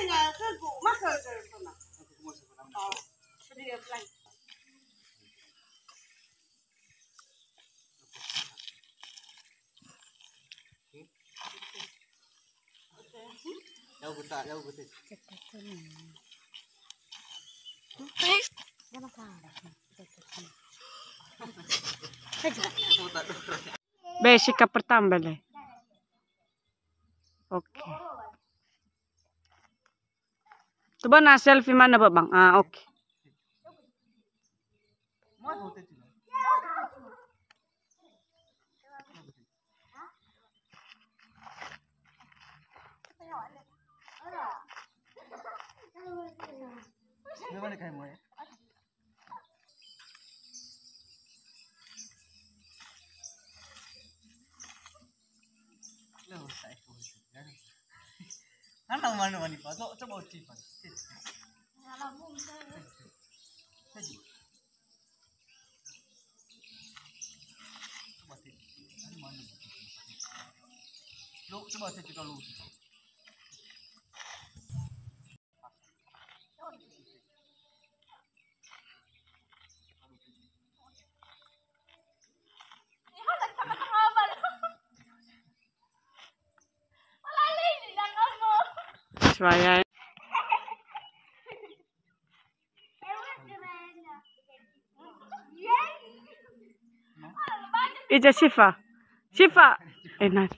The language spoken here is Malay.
nga ke go maka sana. Oh, sedih plan. Jauh kita. Basic ka pertama le. Oke. Coba na selfie mana ba bang? Ah, oke. Anak mana ni pak? Coba uji pak. Coba saya juga lu. Saya. Ija Shifa. Shifa. Enak.